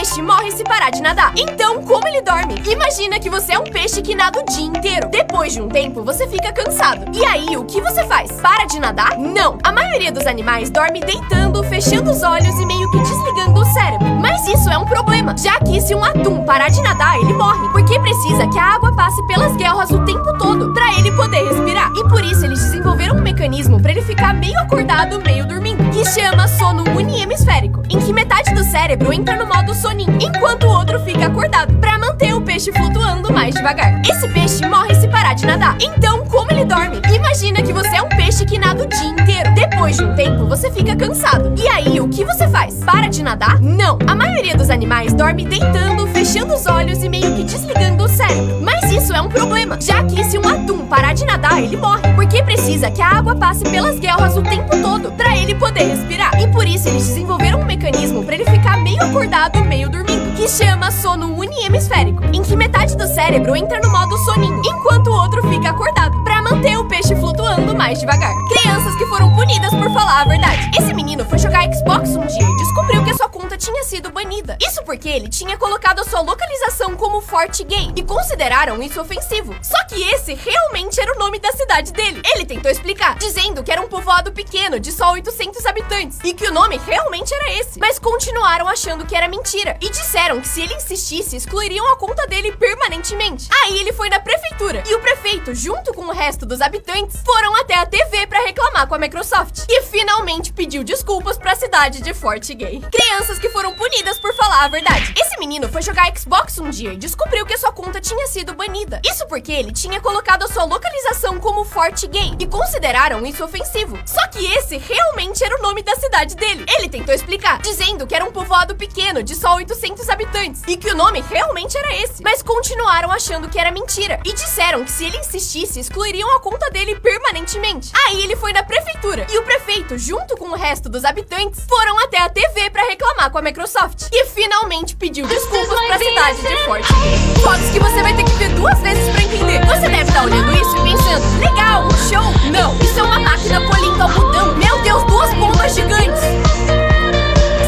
peixe morre se parar de nadar. Então, como ele dorme? Imagina que você é um peixe que nada o dia inteiro. Depois de um tempo, você fica cansado. E aí, o que você faz? Para de nadar? Não! A maioria dos animais dorme deitando, fechando os olhos e meio que desligando o cérebro. Mas isso é um problema, já que se um atum parar de nadar, ele morre. Porque precisa que a água passe pelas guelras o tempo todo, pra ele poder respirar. E por isso eles desenvolveram um mecanismo pra ele ficar meio acordado, meio dormindo, que chama sono unihemisférico, em que metade do cérebro entra no modo soninho, enquanto o outro fica acordado, pra manter o peixe flutuando mais devagar. Esse peixe morre se parar de nadar. Então, como ele dorme? Imagina que você é um peixe que nada o dia inteiro. Depois de um tempo, você fica cansado. E aí, o que você faz? Para de nadar? Não! A maioria dos animais dorme deitando, fechando os olhos e meio que desligando o cérebro. Mas isso é um problema, já que se um atum parar de nadar, ele morre. Porque precisa que a água passe pelas guelras o tempo todo, pra ele poder respirar. E por isso eles desenvolveram um mecanismo pra ele ficar meio acordado, meio dormindo, que chama sono unihemisférico, em que metade do cérebro entra no modo soninho, enquanto o outro fica acordado, pra manter o peixe flutuando mais devagar. Crianças que foram punidas por falar a verdade. Esse menino foi jogar Xbox um dia e descobriu que a sua conta tinha sido banida. Isso porque ele tinha colocado a sua localização como Forte Gay, e consideraram isso ofensivo. Só que esse realmente era o nome da cidade dele. Ele tentou explicar, dizendo que era um povoado pequeno, de só 800 habitantes, e que o nome realmente era esse. Mas continuaram achando que era mentira, e disseram que se ele insistisse, excluiriam a conta dele permanentemente. Aí ele foi na prefeitura, e o prefeito, junto com o resto dos habitantes, foram até a TV pra reclamar com a Microsoft, e finalmente pediu desculpas pra cidade de Forte Gay. Crianças que foram punidas por falar a verdade. Esse menino foi jogar Xbox um dia e descobriu que a sua conta tinha sido banida. Isso porque ele tinha colocado a sua localização como Forte Gay, e consideraram isso ofensivo. Só que esse realmente era o nome da cidade dele. Ele tentou explicar, dizendo que era um povoado pequeno, de só 800 habitantes, e que o nome realmente era esse. Mas continuaram achando que era mentira, e disseram que se ele insistisse, excluiriam a conta dele permanentemente. Aí ele foi na prefeitura, e o prefeito, junto com o resto dos habitantes, foram até a TV pra reclamar com a Microsoft, e finalmente pediu desculpas pra cidade de Forte Gay. Fotos que você vai ter que ver duas vezes pra entender. Você deve estar olhando isso e pensando, legal, um show? Não, isso é uma máquina polindo algodão. Meu Deus, duas bombas gigantes.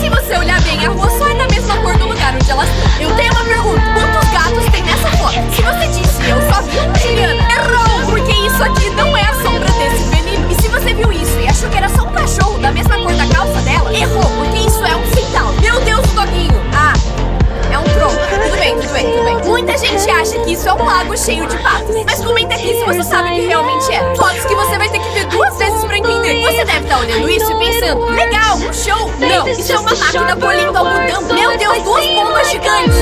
Se você olhar bem, a rua só é da mesma cor do lugar onde elas estão. Eu tenho uma pergunta, quantos gatos tem nessa foto? Se você disse, eu só vi uma Juliana, errou, porque isso aqui não é a sombra desse menino. E se você viu isso e achou que era só um cachorro da mesma cor da calça dela, errou, porque isso é um centauro. Meu Deus, o doguinho. Ah, é um tronco. Tudo bem, tudo bem, tudo bem. Muita gente acha que isso é um lago cheio de patos. Mas comenta aqui se você sabe que realmente é. Fotos que você vai ter que ver duas vezes pra entender. Você deve estar olhando isso e pensando, legal, um show? Não, isso é uma máquina polindo algodão. Meu Deus, duas bombas gigantes.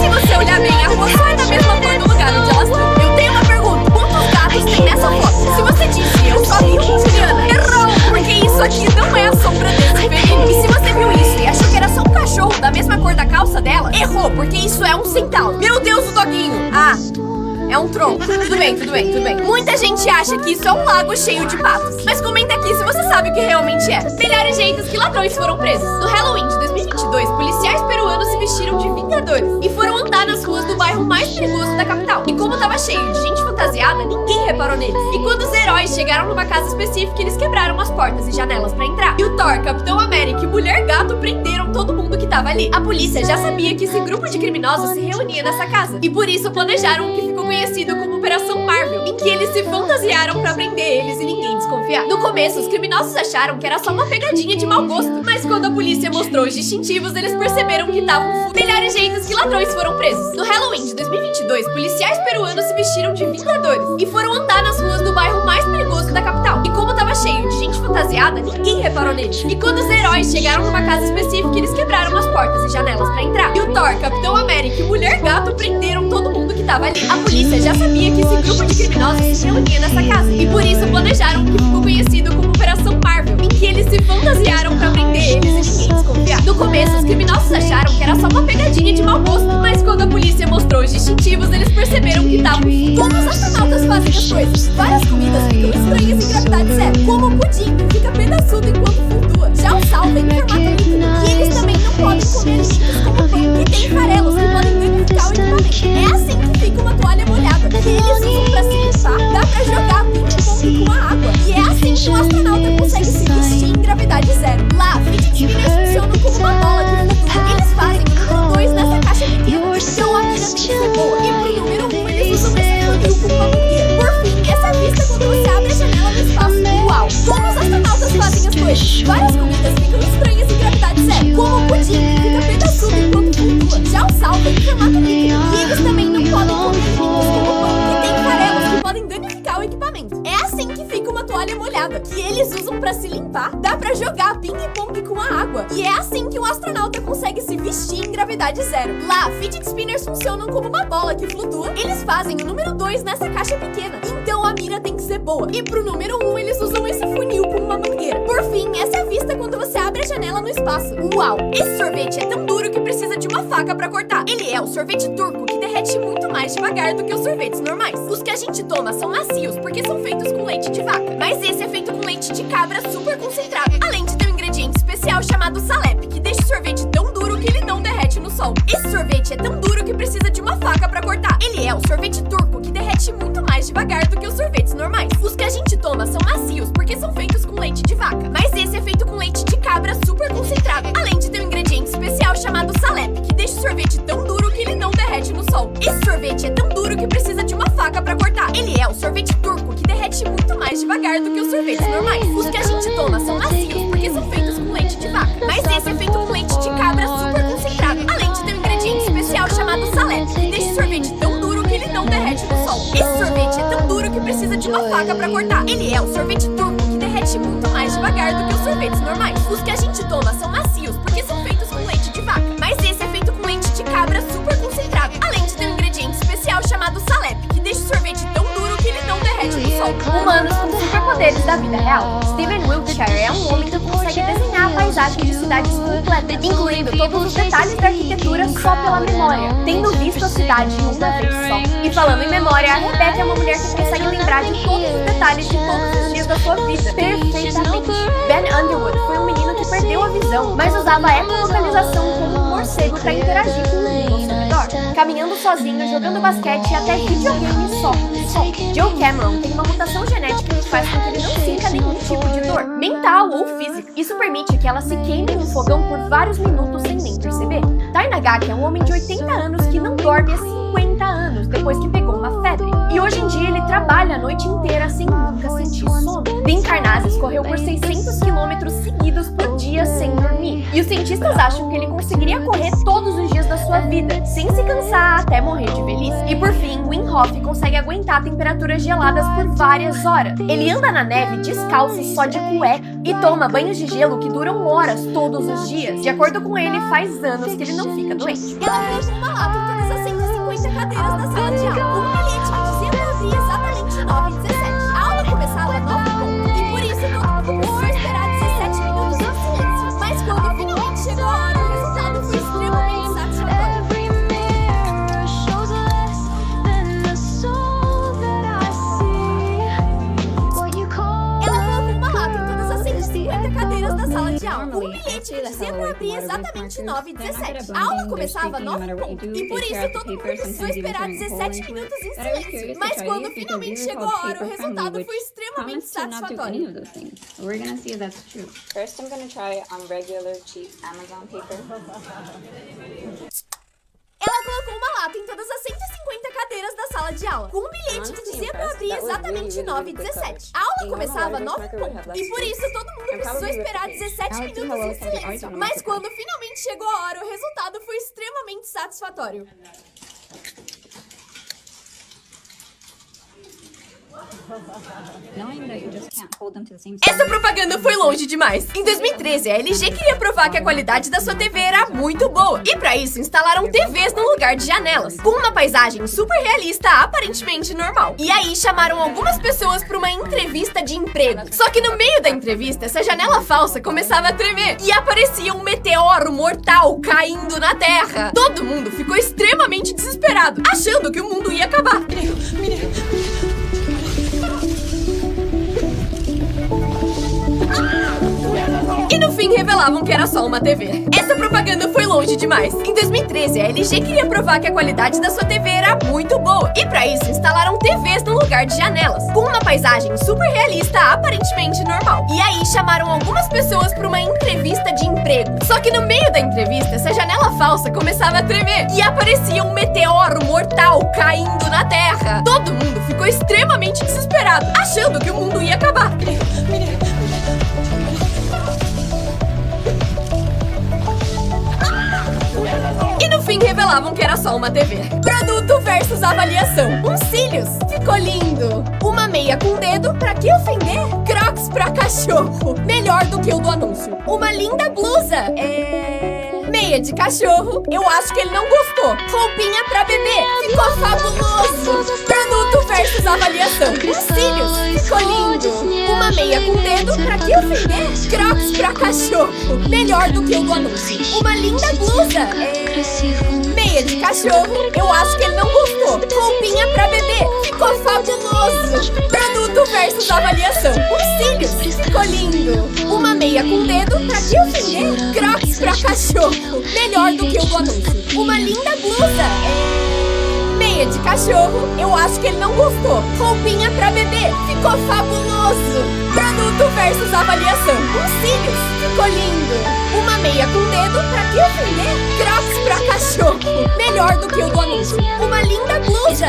Se você olhar bem, a rua só é da mesma cor do lugar onde elas estão. Eu tenho uma pergunta, quantos gatos tem nessa foto? Se você disse, eu só vi uma Juliana, errou, porque isso aqui não é a sombra desse menino. E se você viu isso e achou que era só um cachorro da mesma cor da calça dela, errou, porque isso é um centauro. Meu Deus, o doguinho. Ah, é um tronco. Tudo bem, tudo bem, tudo bem. Muita gente acha que isso é um lago cheio de patos. Mas comenta aqui se você sabe o que realmente é. Melhores jeitos que ladrões foram presos. No Halloween de 2022, policiais peruanos se vestiram de vingadores e foram andar nas ruas do bairro mais perigoso da capital. E como tava cheio de gente fantasiada, ninguém reparou neles. E quando os heróis chegaram numa casa específica, eles quebraram as portas e janelas pra entrar. E o Thor, Capitão América e Mulher Gato prenderam todo mundo que tava ali. A polícia já sabia que esse grupo de criminosos se reunia nessa casa, e por isso planejaram o que ficou conhecido como Operação Marvel, em que eles se fantasiaram pra prender eles e ninguém desconfiar. No começo, os criminosos acharam que era só uma pegadinha de mau gosto, mas quando a polícia mostrou os distintivos, eles perceberam que estavam melhores jeitos que ladrões foram presos. No Halloween de 2022, policiais peruanos se vestiram de vingadores e foram andar nas ruas do bairro mais perigoso da capital. E como tava cheio de gente fantasiada, ninguém reparou neles. E quando os heróis chegaram numa casa específica, eles quebraram as portas e janelas pra entrar. E o Thor, Capitão América e Mulher Gato prenderam todo mundo que tava ali. A polícia já sabia que esse grupo de criminosos se reunia nessa casa, e por isso planejaram o que ficou conhecido como Operação Marvel, em que eles se fantasiaram pra prender eles e ninguém desconfiar. No começo, os criminosos acharam que era só uma pegadinha de mau gosto, mas quando a polícia mostrou os distintivos, eles perceberam que estavam como os astronautas fazem as coisas. Várias comidas ficam estranhas em gravidade zero, como o pudim, que fica pedaçudo enquanto flutua. Já o sal vem em formato líquido, e eles também não podem comer alimentos como pão, e tem farelos que podem danificar o equipamento. É assim que fica uma toalha molhada, que eles usam pra se limpar, dá pra jogar ping-pong com a água. E é assim que um astronauta consegue se vestir em gravidade zero. Lá, fidget spinners funcionam como uma bola de flutua. Eles fazem astronauta consegue se vestir em gravidade zero. Lá, fidget spinners funcionam como uma bola que flutua. Eles fazem o número 2 nessa caixa pequena. Então a mira tem que ser boa. E pro número 1, eles usam esse funil com uma mangueira. Por fim, essa é a vista quando você abre a janela no espaço. Uau! Esse sorvete é tão duro que precisa de uma faca pra cortar. Ele é o sorvete turco, que derrete muito mais devagar do que os sorvetes normais. Os que a gente toma são macios, porque são feitos com leite de vaca. Mas esse é feito com leite de cabra super concentrado. Além de ter um ingrediente especial chamado salep, que deixa o sorvete tão duro que ele não derrete no sol. Esse sorvete é tão duro que precisa de uma faca pra cortar. Ele é o sorvete turco, que derrete muito mais devagar do que os sorvetes normais. Os que a gente toma são macios, porque são feitos com leite de vaca. Mas esse é feito com leite de cabra super concentrado. Além de ter um ingrediente especial chamado salep, que deixa o sorvete tão duro que ele não derrete no sol. Esse sorvete é tão duro que precisa de uma faca pra cortar. Ele é o sorvete turco, que derrete muito mais devagar do que os sorvetes normais. Os que a gente toma são macios, porque são feitos com leite de vaca. Mas esse é feito com leite de cabra super concentrado. Além de ter um ingrediente especial chamado salep, que deixa o sorvete tão duro que ele não derrete no sol. Esse sorvete é tão duro que precisa de uma faca pra cortar. Ele é o sorvete turco, que derrete muito mais devagar do que os sorvetes normais. Os que a gente toma são macios, porque são feitos com leite de vaca. Mas esse é feito com leite de cabra super concentrado. Além de ter um ingrediente especial chamado salep, que deixa o sorvete tão duro que ele não derrete no sol. Humanos com superpoderes da vida real. Steven Wiltshire é um homem que consegue desenhar a paisagem de cidades completas, incluindo todos os detalhes da arquitetura só pela memória, tendo visto a cidade uma vez só. E falando em memória, a Rebecca é uma mulher que consegue lembrar de todos os detalhes de todos os dias da sua vida perfeitamente. Ben Underwood foi um menino que perdeu a visão, mas usava a ecolocalização como um morcego para interagir com o mundo ao seu redor, caminhando sozinho, jogando basquete e até videogame só. Joe Cameron tem uma mutação genética que faz com que ele não sinta nenhum tipo de dor, mental ou física. Isso permite que ela se queime em um fogão por vários minutos sem nem perceber. Tai Nagaki é um homem de 80 anos que não dorme há 50 anos depois que pegou uma febre. E hoje em dia ele trabalha a noite inteira sem nunca sentir sono. Ben Karnazes correu por 600 quilômetros seguidos por dia sem dormir. E os cientistas acham que ele conseguiria correr todos os dias da sua vida, sem se cansar até morrer de velhice. E por fim, Wim Hof consegue aguentar temperaturas geladas por várias horas. Ele anda na neve descalço só de cueca e toma banhos de gelo que duram horas todos os dias. De acordo com ele, faz anos que ele não fica doente. Ela fez uma lata em todas as 150 cadeiras da sala de aula. Um bilhete que dizia que abria exatamente 9h17. A aula começava às 9h, e por isso todo mundo precisou esperar 17 minutos em silêncio. Mas quando finalmente chegou a hora, o resultado foi extremamente satisfatório. Cadeiras da sala de aula. Um bilhete que dizia que abria exatamente 9h17. A aula começava às 9h, e por isso todo mundo precisou esperar 17 minutos em silêncio. Mas quando finalmente chegou a hora, o resultado foi extremamente satisfatório. First, I'm going to try on regular cheap Amazon paper. Ela colocou uma lata em todas as 150 cadeiras da sala de aula, com um bilhete que dizia que abria exatamente 9h17. A aula começava às 9h, e por isso todo mundo precisou esperar 17 minutos em silêncio. Mas quando finalmente chegou a hora, o resultado foi extremamente satisfatório. Essa propaganda foi longe demais. Em 2013, a LG queria provar que a qualidade da sua TV era muito boa. E pra isso, instalaram TVs no lugar de janelas, com uma paisagem super realista, aparentemente normal. E aí, chamaram algumas pessoas pra uma entrevista de emprego. Só que no meio da entrevista, essa janela falsa começava a tremer e aparecia um meteoro mortal caindo na Terra. Todo mundo ficou extremamente desesperado, achando que o mundo ia acabar. E no fim revelavam que era só uma TV. Essa propaganda foi longe demais. Em 2013, a LG queria provar que a qualidade da sua TV era muito boa. E pra isso, instalaram TVs no lugar de janelas, com uma paisagem super realista, aparentemente normal. E aí, chamaram algumas pessoas pra uma entrevista de emprego. Só que no meio da entrevista, essa janela falsa começava a tremer e aparecia um meteoro mortal caindo na Terra. Todo mundo ficou extremamente desesperado, achando que o mundo ia acabar. E no fim revelavam que era só uma TV. Produto versus avaliação. Uns cílios. Ficou lindo. Uma meia com dedo. Pra que ofender? Crocs pra cachorro. Melhor do que o do anúncio. Uma linda blusa. Meia de cachorro, eu acho que ele não gostou. Roupinha pra bebê, ficou fabuloso. Produto versus avaliação. Os cílios, ficou lindo. Uma meia com dedo, pra que ofender? Crocs pra cachorro, melhor do que o do anúncio. Uma linda blusa, meia de cachorro, eu acho que ele não gostou. Roupinha pra bebê, ficou fabuloso. Produto versus avaliação. Os cílios, ficou lindo. Uma meia com dedo, pra que ofender? Crocs pra cachorro, melhor do que o do anúncio. Uma linda blusa, meia de cachorro, eu acho que ele não gostou. Roupinha pra bebê, ficou fabuloso. Produto versus avaliação. Os cílios, ficou lindo. Uma meia com dedo, pra que ofender? Crocs pra cachorro, melhor do que o do anúncio. Uma linda blusa,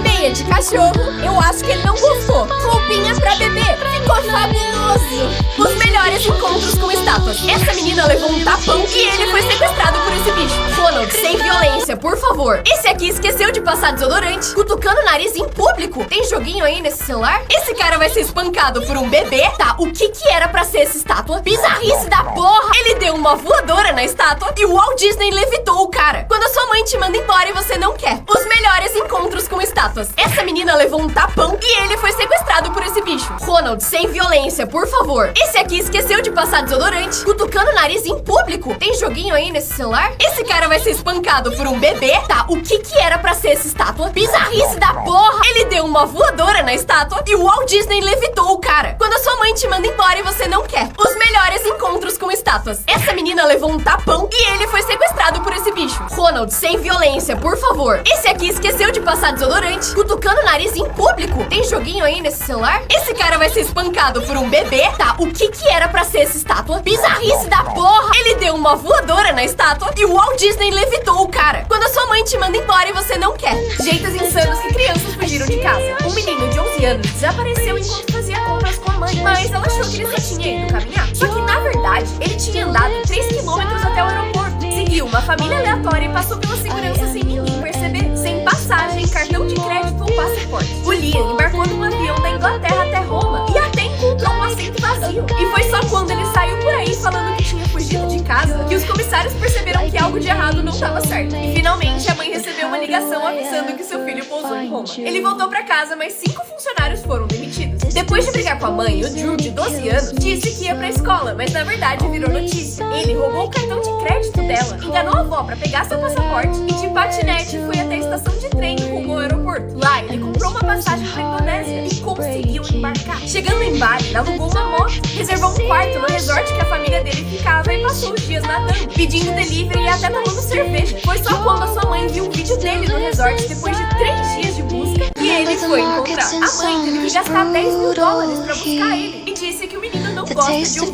meia de cachorro, eu acho que ele não gostou. Roupinha pra bebê, ficou fabuloso. Os melhores encontros com estátuas. Essa menina levou um tapão e ele foi sequestrado por esse bicho. Ronald, sem violência, por favor. Esse aqui esqueceu de passar desodorante, cutucando o nariz em público. Tem joguinho aí nesse celular? Esse cara vai ser espancado por um bebê. Tá, o que era pra ser essa estátua? Bizarrice da porra! Ele deu uma voadora na estátua e o Walt Disney levitou o cara. Quando a sua mãe te manda embora e você não quer. Os melhores encontros com estátuas. Essa menina levou um tapão e ele foi sequestrado por esse bicho. Ronald, sem violência, por favor. Esse aqui esqueceu de passar desodorante, cutucando o nariz em público. Tem joguinho aí nesse celular? Esse cara vai ser espancado por um bebê. Tá, o que era pra ser essa estátua? Bizarrice da porra! Ele deu uma voadora na estátua e o Walt Disney levitou o cara. Quando a sua mãe te manda embora e você não quer. Os melhores encontros com estátuas. Essa menina levou um tapão e ele foi sequestrado por esse bicho. Ronald, sem violência, por favor. Esse aqui esqueceu de passar desodorante, cutucando o nariz em público. Tem joguinho aí nesse celular? Esse cara vai ser espancado por um bebê. Tá, o que era pra ser essa estátua? Bizarrice da porra! Ele deu uma voadora na estátua e o Walt Disney levitou o cara. Quando a sua mãe te manda embora e você não quer. Jeitos insanos que crianças fugiram de casa. Um menino de 11 anos desapareceu enquanto fazia compras com a mãe, mas ela achou que ele só tinha ido caminhar. Só que, na verdade, ele tinha andado 3 quilômetros até o aeroporto. Seguiu uma família aleatória e passou pela segurança sem ninguém perceber. Sem passagem, cartão de crédito ou passaporte. O Liam embarcou num avião da Inglaterra até Roma e até encontrou um assento vazio. E foi só quando ele saiu por aí falando que tinha fugido de casa que os comissários perceberam que algo de errado não estava certo. E finalmente a mãe recebeu uma ligação avisando que seu filho pousou em Roma. Ele voltou pra casa, mas 5 funcionários foram demitidos. Depois de brigar com a mãe, o Drew, de 12 anos, disse que ia pra escola, mas na verdade virou notícia. Ele roubou o cartão de crédito dela, enganou a avó pra pegar seu passaporte e de patinete foi até a estação de trem rumo ao aeroporto. Lá, ele comprou uma passagem pra Indonésia e conseguiu embarcar. Chegando em Bali, ele alugou uma moto, reservou um quarto no resort que a família dele ficava e passou os dias nadando, pedindo delivery e até tomando cerveja. Foi só quando a sua mãe viu um vídeo dele no resort depois de 3 dias de busca que ele foi encontrar. A mãe teve que gastar $10.000 pra buscar ele e disse que o menino não gosta de ouvir.